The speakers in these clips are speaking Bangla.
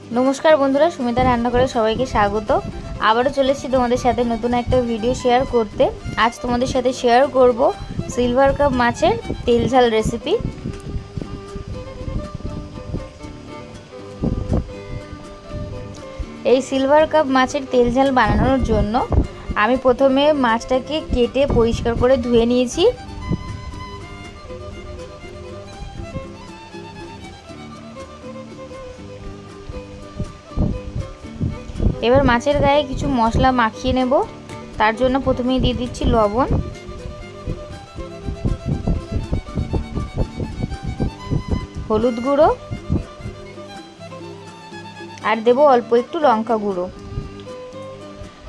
नमस्कार बंधुरा सुमिता रान्नाघरे सबाइके स्वागत। आबारो चले एसेछि तोमादेर साथे नतुन एकटा भिडियो शेयर करते। आज तोमादेर साथे शेयर करब सिलभार काप माछेर तेल झाल रेसिपि। এই সিলভার কাপ মাছের তেল ঝাল বানানোর জন্য আমি প্রথমে মাছটাকে কেটে পরিষ্কার করে ধুয়ে নিয়েছি। এবার মাছের গায়ে কিছু মশলা মাখিয়ে নেব। তার জন্য প্রথমেই দিয়ে দিচ্ছি লবণ, হলুদ গুঁড়ো আর দেব অল্প একটু লঙ্কা গুঁড়ো।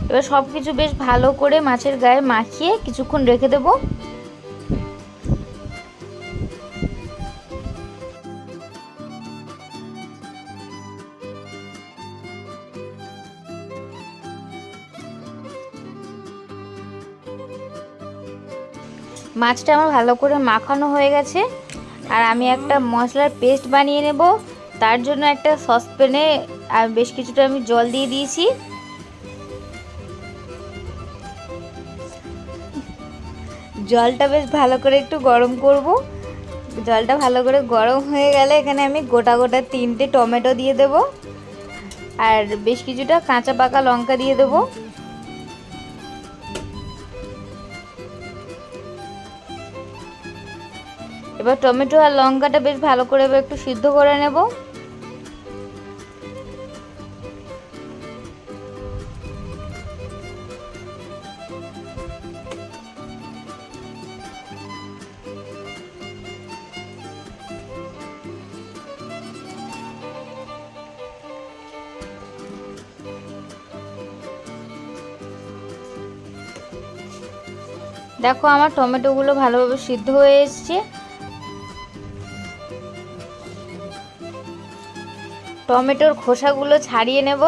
এবার সব কিছু বেশ ভালো করে মাছের গায়ে মাখিয়ে কিছুক্ষণ রেখে দেব। মাছটা আমার ভালো করে মাখানো হয়ে গেছে। আর আমি একটা মশলার পেস্ট বানিয়ে নেব। তার জন্য একটা সসপ্যানে বেশ কিছুটা আমি জল দিয়ে দিয়েছি। জলটা বেশ ভালো করে একটু গরম করব। জলটা ভালো করে গরম হয়ে গেলে এখানে আমি গোটা গোটা 3টে টমেটো দিয়ে দেব আর বেশ কিছুটা কাঁচা পাকা লঙ্কা দিয়ে দেব। এবার টমেটো আর লঙ্কাটা বেশ ভালো করে একটু সিদ্ধ করে নেব। দেখো আমার টমেটোগুলো ভালোভাবে সিদ্ধ হয়ে এসেছে। টমেটোর খোসাগুলো ছাড়িয়ে নেব।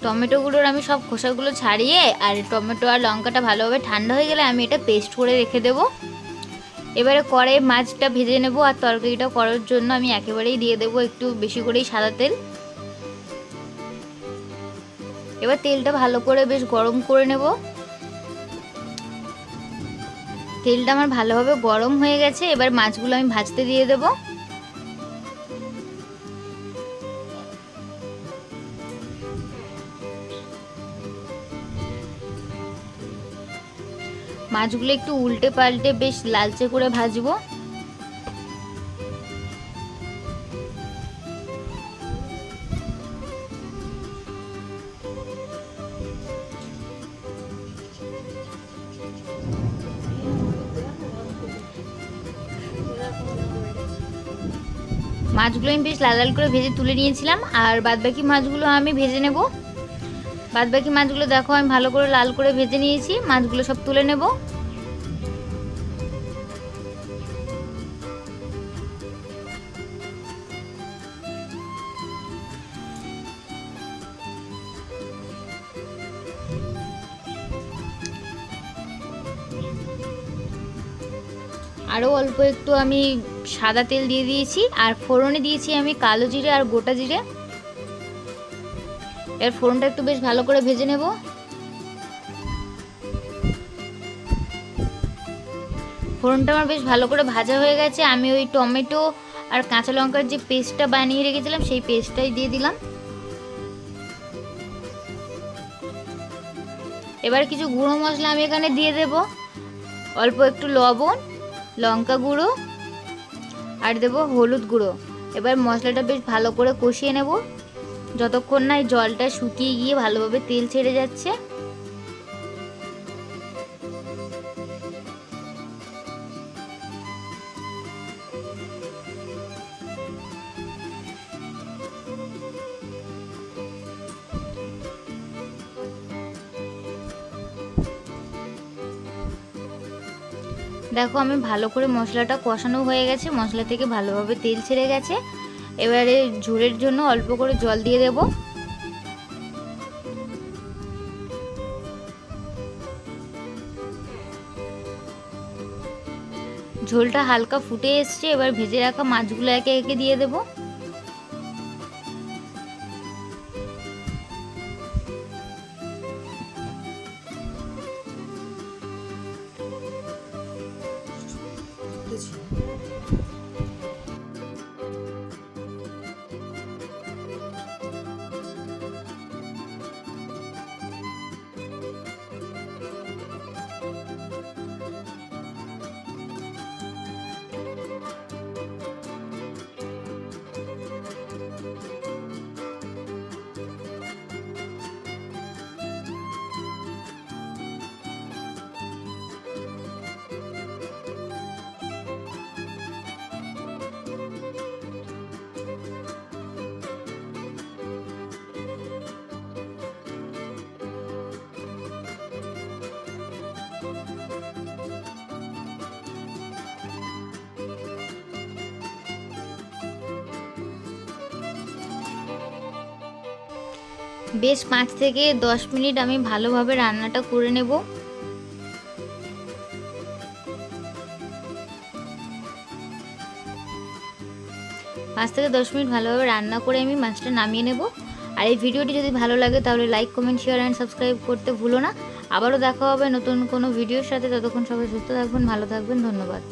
টমেটোগুলোর আমি সব খোসাগুলো ছাড়িয়ে আর টমেটো আর লঙ্কাটা ভালোভাবে ঠান্ডা হয়ে গেলে আমি এটা পেস্ট করে রেখে দেব। এবারে কড়াইয়ে মাছটা ভেজে নেব আর তরকারিটা করার জন্য আমি একেবারেই দিয়ে দেব একটু বেশি করেই সাদা তেল। এবার তেলটা ভালো করে বেশ গরম করে নেব। তেলটা আমার ভালোভাবে গরম হয়ে গেছে। এবার মাছগুলো আমি ভাজতে দিয়ে দেব। মাছগুলো একটু উল্টে পাল্টে বেশ লালচে করে ভাজবো। মাছগুলো আমি বেশ লাল লাল করে ভেজে তুলে নিয়েছিলাম আর বাদবাকি মাছগুলো আমি ভেজে নেব। বাদবাকি মাছগুলো দেখো আমি ভালো করে লাল করে ভেজে নিয়েছি। মাছগুলো সব তুলে নেব। আরও অল্প একটু আমি সাদা তেল দিয়ে দিয়েছি আর ফোড়নে দিয়েছি আমি কালো জিরে আর গোটা জিরে। এর ফোড়নটা একটু বেশ ভালো করে ভেজে নেব। ফোড়নটা আমার বেশ ভালো করে ভাজা হয়ে গেছে। আমি ওই টমেটো আর কাঁচা লঙ্কার যে পেস্টটা বানিয়ে রেখেছিলাম সেই পেস্টটাই দিয়ে দিলাম। এবার কিছু গুঁড়ো মশলা আমি এখানে দিয়ে দেব। অল্প একটু লবণ, লঙ্কা গুঁড়ো আর দেব হলুদ গুঁড়ো। এবার মশলাটা বেশ ভালো করে কষিয়ে নেব যতক্ষণ না এই জলটা শুকিয়ে গিয়ে ভালোভাবে তেল ছেড়ে যাচ্ছে। দেখো আমি ভালো করে মশলাটা কষানো হয়ে গেছে। মশলা থেকে ভালোভাবে তেল ছেড়ে গেছে। এবারে ঝোলের জন্য অল্প করে জল দিয়ে দেব। ঝোলটা হালকা ফুটে এসছে, এবার ভেজে রাখা মাছগুলো একে একে দিয়ে দেবো। বেশ 5 থেকে 10 মিনিট আমি ভালোভাবে রান্নাটা করে নেব। 5 থেকে 10 মিনিট ভালোভাবে রান্না করে আমি মাছটা নামিয়ে নেব। আর এই ভিডিওটি যদি ভালো লাগে তাহলে like, comment, share and subscribe করতে ভুলো না। আবারও দেখা হবে নতুন কোনো ভিডিওর সাথে। ততক্ষণ সবাই সুস্থ থাকবেন, ভালো থাকবেন। ধন্যবাদ।